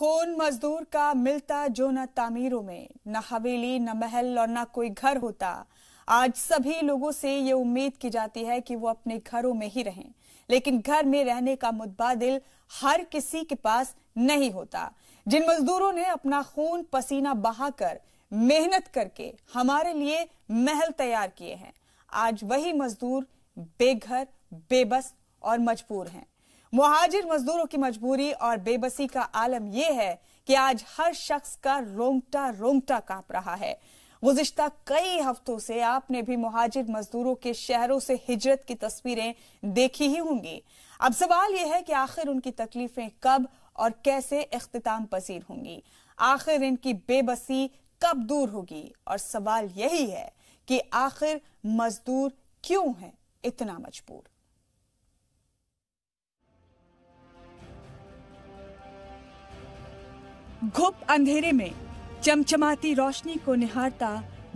खून मजदूर का मिलता जो न तामीरों में, न हवेली न महल और न कोई घर होता। आज सभी लोगों से ये उम्मीद की जाती है कि वो अपने घरों में ही रहें, लेकिन घर में रहने का मुतबादिल हर किसी के पास नहीं होता। जिन मजदूरों ने अपना खून पसीना बहाकर मेहनत करके हमारे लिए महल तैयार किए हैं, आज वही मजदूर बेघर, बेबस और मजबूर हैं। मुहाजिर मजदूरों की मजबूरी और बेबसी का आलम यह है कि आज हर शख्स का रोंगटा रोंगटा कांप रहा है। गुज़िश्ता कई हफ्तों से आपने भी मुहाजिर मजदूरों के शहरों से हिजरत की तस्वीरें देखी ही होंगी। अब सवाल यह है कि आखिर उनकी तकलीफें कब और कैसे इख्तिताम पसीर होंगी, आखिर इनकी बेबसी कब दूर होगी। और सवाल यही है कि आखिर मजदूर क्यों है इतना मजबूर। घुप अंधेरे में चमचमाती रोशनी को निहारता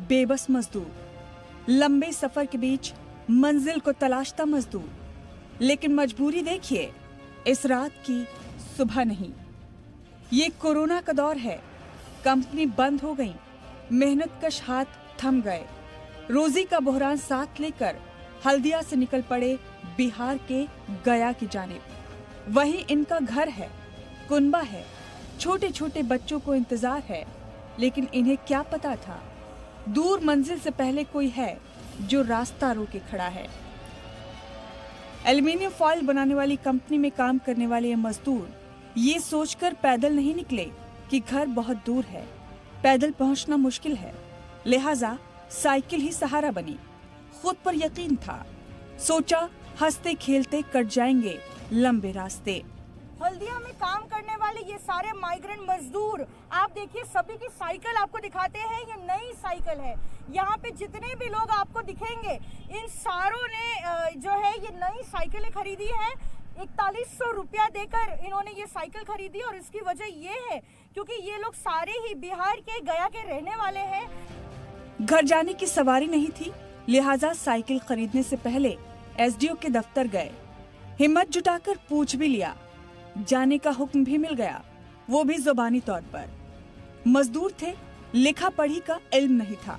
बेबस मजदूर, लंबे सफर के बीच मंजिल को तलाशता मजदूर। लेकिन मजबूरी देखिए, इस रात की सुबह नहीं। ये कोरोना का दौर है, कंपनी बंद हो गई, मेहनतकश हाथ थम गए। रोजी का बहरान साथ लेकर हल्दिया से निकल पड़े बिहार के गया की जानिब। वही इनका घर है, कुनबा है, छोटे छोटे बच्चों को इंतजार है। लेकिन इन्हें क्या पता था, दूर मंजिल से पहले कोई है जो रास्ता रोके खड़ा है। एल्युमिनियम फॉइल बनाने वाली कंपनी में काम करने वाले ये मजदूर ये सोचकर पैदल नहीं निकले कि घर बहुत दूर है, पैदल पहुंचना मुश्किल है, लिहाजा साइकिल ही सहारा बनी। खुद पर यकीन था, सोचा हंसते खेलते कट जाएंगे लंबे रास्ते। हल्दिया में काम करने वाले ये सारे माइग्रेंट मजदूर, आप देखिए सभी की साइकिल आपको दिखाते हैं। ये नई साइकिल है। यहाँ पे जितने भी लोग आपको दिखेंगे, इन सारों ने जो है ये नई साइकिलें खरीदी है। 4100 रुपया देकर इन्होंने ये साइकिल खरीदी। और इसकी वजह ये है क्योंकि ये लोग सारे ही बिहार के गया के रहने वाले हैं। घर जाने की सवारी नहीं थी, लिहाजा साइकिल खरीदने से पहले एसडीओ के दफ्तर गए। हिम्मत जुटाकर पूछ भी लिया, जाने का हुक्म भी मिल गया, वो भी जुबानी तौर पर। मजदूर थे, लिखा पढ़ी का इल्म नहीं था।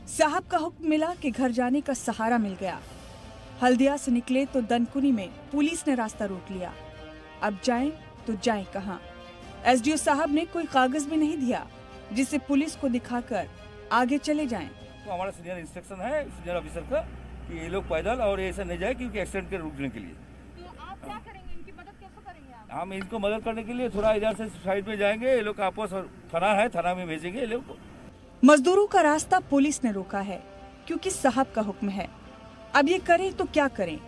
साहब का हुक्म मिला कि घर जाने का सहारा मिल गया। हल्दिया से निकले तो दनकुनी में पुलिस ने रास्ता रोक लिया। अब जाएं तो जाएं कहां? एसडीओ साहब ने कोई कागज भी नहीं दिया जिसे पुलिस को दिखाकर आगे चले जाएं। तो हमारा सीनियर इंस्ट्रक्शन है सीनियर ऑफिसर का कि ये लोग पैदल और ऐसा नहीं जाए क्योंकि एक्सीडेंट के रुकने के लिए। तो आप क्या करेंगे, इनकी मदद कैसे करेंगे आप? हम इनको मदद करने के लिए थोड़ा इधर से साइड में जाएंगे। ये लोग आपस थाना है, थाना में भेजेंगे ये लोग को। मजदूरों का रास्ता पुलिस ने रोका है क्योंकि साहब का हुक्म है। अब ये करें तो क्या करें?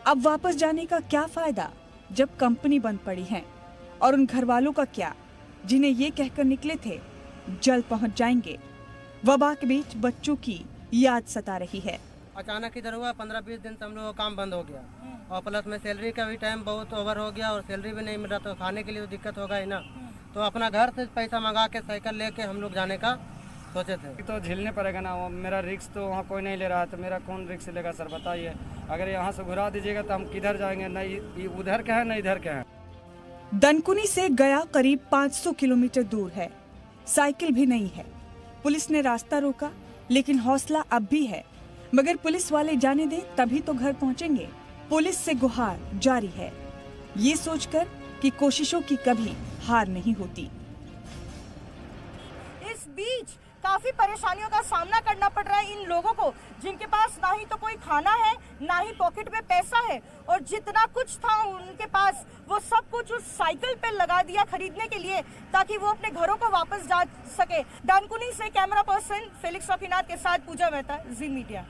अब वापस जाने का क्या फायदा जब कंपनी बंद पड़ी है? और उन घर वालों का क्या जिन्हें ये कहकर निकले थे जल्द पहुंच जाएंगे? वबा के बीच बच्चों की याद सता रही है। अचानक इधर हुआ, 15-20 दिन से हम लोगों का काम बंद हो गया। और प्लस में सैलरी का भी टाइम बहुत ओवर हो गया और सैलरी भी नहीं मिल रहा, तो खाने के लिए तो दिक्कत होगा ही ना। तो अपना घर से पैसा मंगा के साइकिल लेके हम लोग जाने का सोचे थे। तो झेलने पड़ेगा ना, मेरा रिक्स तो वहाँ कोई नहीं ले रहा है, तो मेरा कौन रिक्स लेगा सर बताइए। अगर यहाँ से घुरा दीजिएगा तो हम किधर जाएंगे? नहीं उधर के हैं न इधर के हैं। दनकुनी से गया करीब 500 किलोमीटर दूर है, साइकिल भी नहीं है। पुलिस ने रास्ता रोका, लेकिन हौसला अब भी है। मगर पुलिस वाले जाने दें तभी तो घर पहुंचेंगे। पुलिस से गुहार जारी है, ये सोचकर कि कोशिशों की कभी हार नहीं होती। इस बीच काफी परेशानियों का सामना करना पड़ रहा है इन लोगों को, जिनके पास ना ही तो कोई खाना है, ना ही पॉकेट में पैसा है। और जितना कुछ था उनके पास, वो सब कुछ उस साइकिल पे लगा दिया खरीदने के लिए, ताकि वो अपने घरों को वापस जा सके। दानकुनी से कैमरा पर्सन फेलिक्स रॉकीनाथ के साथ पूजा मेहता, जी मीडिया।